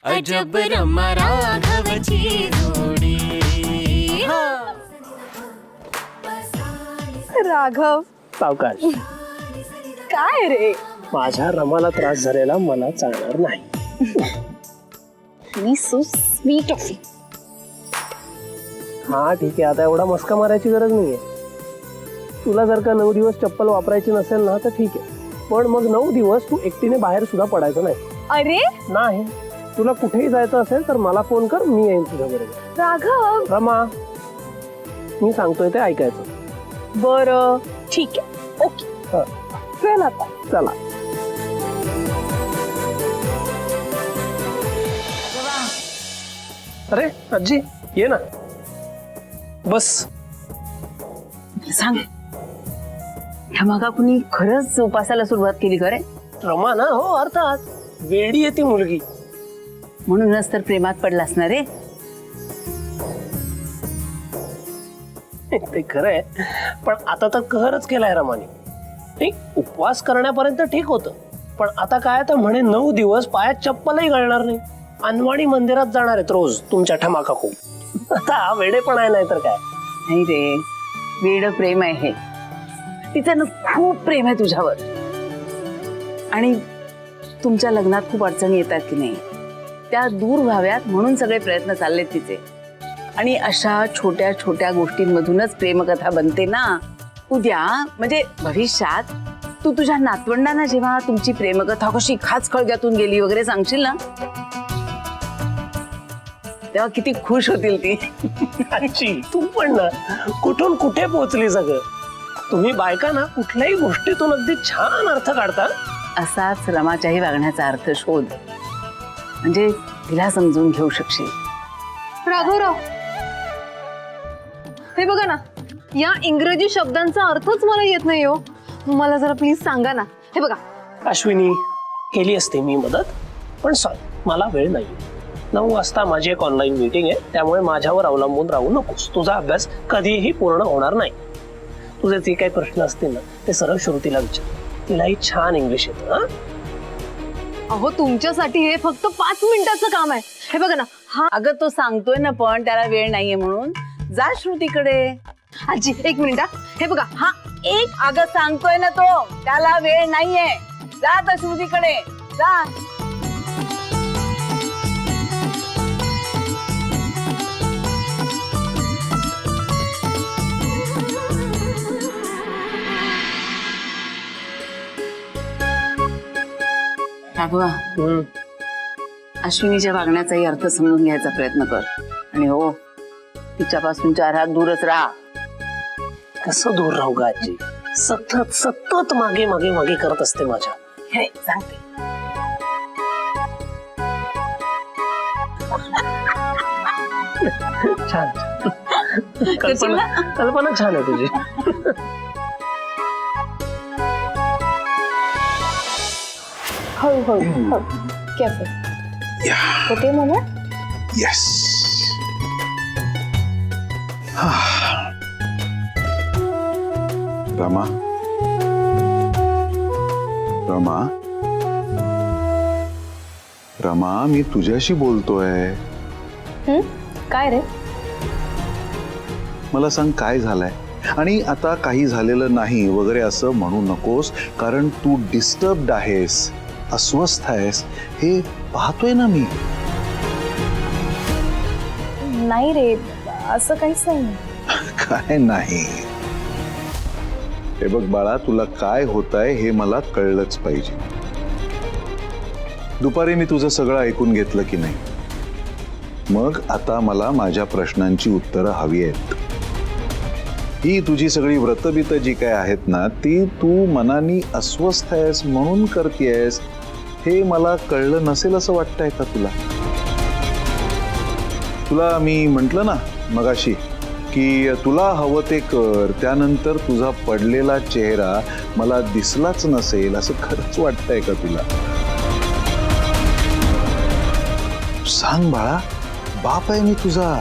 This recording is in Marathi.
अजब रमा राघवची जोडी। राघव सावकाश, काय रे? माझ्या रमाला त्रास झालेला मला चालणार नाही। मी सो स्वीट ऑफ यू। हा ठीक आहे, आता एवढा मस्का मारायची गरज नाहीये। तुला जर का 9 दिवस चप्पल वापरायची नसेल ना तर ठीक आहे, पण मग 9 दिवस तू एकटीने बाहेर सुद्धा पडायचं नाही। अरे नाही, तुला कुठेही जायचं असेल तर मला फोन कर, मी येईन तुझ्या बरोबर। राघव रमा, मी सांगतोय ते ऐकायचं। बरं ठीक आहे, ओके चल आता। चला। अरे आजी ये ना, बस। सांग, मगा कुणी खरंच उपासाला सुरुवात केली खरे? रमा ना, हो अर्थात, वेडी आहे ती मुलगी। म्हणूनच तर प्रेमात पडला असणार रे। ते खरं आहे, पण आता तर कहरच केलाय रमाने। नाही, उपवास करण्यापर्यंत ठीक होतं, पण आता काय तर म्हणे 9 दिवस पायात चप्पलही घालणार नाही, अनवाणी मंदिरात जाणार आहेत रोज तुमच्या ठमा काकू। आता वेडे पण आहे, नाही तर काय। नाही रे, वेड प्रेम आहे हे। तिचं ना खूप प्रेम आहे तुझ्यावर, आणि तुमच्या लग्नात खूप अडचणी येतात की नाही, त्या दूर व्हाव्यात म्हणून सगळे प्रयत्न चाललेत तिचे। आणि अशा छोट्या छोट्या गोष्टींमधूनच प्रेमकथा बनते ना। उद्या म्हणजे भविष्यात तू तुझ्या नातवंडांना जेव्हा तुमची प्रेमकथा कशी खाचखळग्यातून गेली वगैरे सांगशील ना, तेव्हा किती खुश होतील ती। आजी तू पण ना, कुठून कुठे पोहोचली सगळं। तुम्ही बायका ना कुठल्याही गोष्टीतून अगदी छान अर्थ काढता। असाच रमाच्याही वागण्याचा अर्थ शोध, म्हणजे तिला समजून घेऊ शकशील। राघवराव, हे बघा ना, या इंग्रजी शब्दांचा अर्थच मला येत नाही हो। मला जरा प्लीज सांगा ना। हे बघा, अश्विनी, केली असते मी मदत, पण सॉरी, मला वेळ नाही। 9 वाजता माझी एक ऑनलाईन मीटिंग आहे, त्यामुळे माझ्यावर अवलंबून राहू नकोस। तुझा अभ्यास कधीही पूर्ण होणार नाही। तुझे जे काही प्रश्न असतील ना ते सरळ श्रुतीला विचार, तिलाही छान इंग्लिश येतं। हा, अहो तुमच्यासाठी हे फक्त 5 मिनिटाचं काम आहे। हे बघा ना, हा अगं तो सांगतोय ना, पण त्याला वेळ नाहीये म्हणून जा श्रुतीकडे। आजी 1 मिनिट हा। हे बघा, हा एक अगं सांगतोय ना तो, त्याला वेळ नाहीये, जा तर श्रुतीकडे जा। राघवा, अश्विनीच्या वागण्याचाही अर्थ समजून घ्यायचा प्रयत्न कर, आणि हो, तिच्यापासून 4 हात दूरच राहा। कसं दूर राहू ग आजी, सतत सतत मागे मागे मागे करत असते माझ्या। हे सांगते, छान कल्पना छान आहे तुझी। हळू हळू careful. Okay mamma? Yes. Rama, Rama, Rama, मी तुझ्याशी बोलतोय। काय रे? मला सांग काय झालंय, आणि आता काही झालेलं नाही वगैरे असं म्हणू नकोस, कारण तू डिस्टर्ब्ड आहेस, अस्वस्थ आहेस, हे पाहतोय ना मी। नाही रे, असं काहीच नाही। काय नाही, हे बघ बाळा, तुला काय होतंय हे मला कळलंच पाहिजे। दुपारी मी तुझं सगळं ऐकून घेतलं की नाही, मग आता मला माझ्या प्रश्नांची उत्तरं हवी आहेत। ही तुझी सगळी व्रतबित जी काय आहेत ना, ती तू मनाने अस्वस्थ आहेस म्हणून करतेयस, हे मला कळलं नसेल असं वाटतंय का तुला? तुला मी म्हंटल ना मगाशी की तुला हवं ते कर, त्यानंतर तुझा पडलेला चेहरा मला दिसलाच नसेल असं खरंच वाटतंय का तुला? सांग बाळा, बाप आहे मी तुझा।